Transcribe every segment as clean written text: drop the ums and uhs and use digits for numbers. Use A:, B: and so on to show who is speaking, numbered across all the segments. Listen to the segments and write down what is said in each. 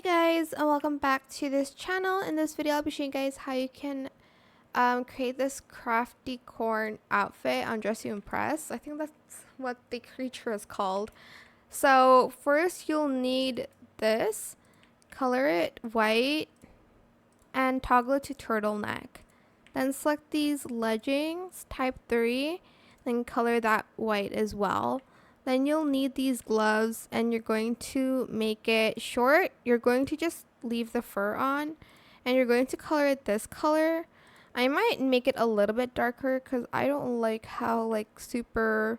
A: Guys, and welcome back to this channel. In this video I'll be showing you guys how you can create this crafty corn outfit on Dress You Impress. I think that's what the creature is called. So first you'll need this, color it white and toggle it to turtleneck. Then select these leggings type 3, then color that white as well. Then you'll need these gloves and you're going to make it short. You're going to just leave the fur on and you're going to color it this color. I might make it a little bit darker because I don't like how super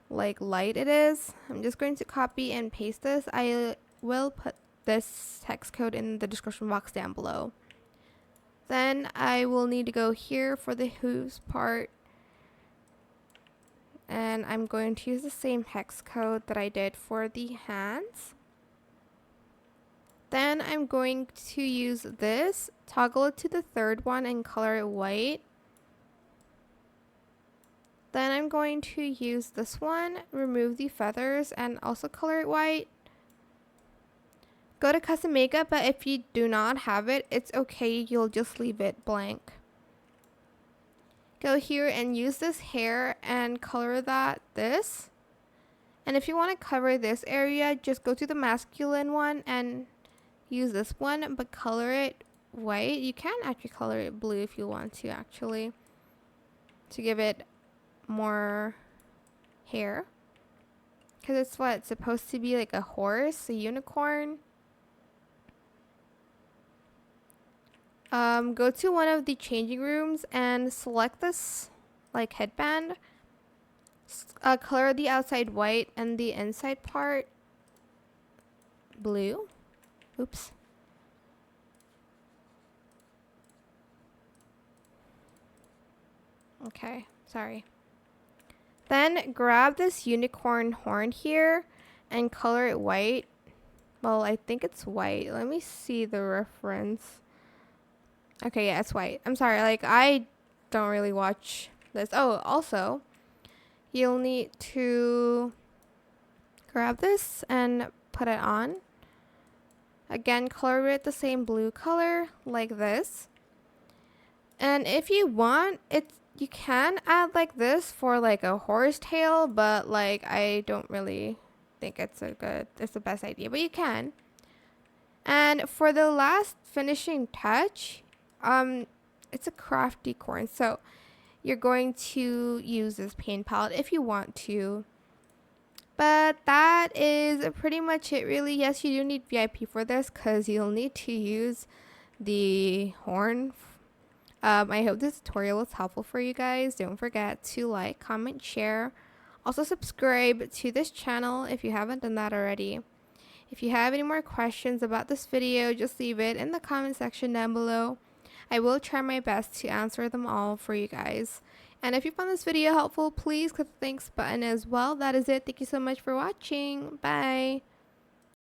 A: light it is. I'm just going to copy and paste this. I will put this text code in the description box down below. Then I will need to go here for the hooves part. And I'm going to use the same hex code that I did for the hands. Then I'm going to use this, toggle it to the third one and color it white. Then I'm going to use this one, remove the feathers and also color it white. Go to custom makeup, but if you do not have it, it's okay, you'll just leave it blank. Go here and use this hair and color that this. And if you want to cover this area, just go to the masculine one and use this one, but color it white. You can actually color it blue if you want to, actually, to give it more hair. Because it's what it's supposed to be, like a horse, a unicorn. Go to one of the changing rooms and select this headband. Color the outside white and the inside part blue. Oops. Okay, sorry. Then grab this unicorn horn here and color it white. Well, I think it's white. Let me see the reference. Okay, yeah, it's white. I'm sorry, I don't really watch this. Oh, also, you'll need to grab this and put it on. Again, color it the same blue color, like this. And if you want, you can add this for a horse tail, but I don't really think it's the best idea, but you can. And for the last finishing touch, it's a crafty corn, so you're going to use this paint palette if you want to. But that is pretty much it, really. Yes, you do need VIP for this because you'll need to use the horn. I hope this tutorial was helpful for you guys. Don't forget to like, comment, share. Also subscribe to this channel if you haven't done that already. If you have any more questions about this video, just leave it in the comment section down below. I will try my best to answer them all for you guys. And if you found this video helpful, please click the thanks button as well. That is it. Thank you so much for watching. Bye.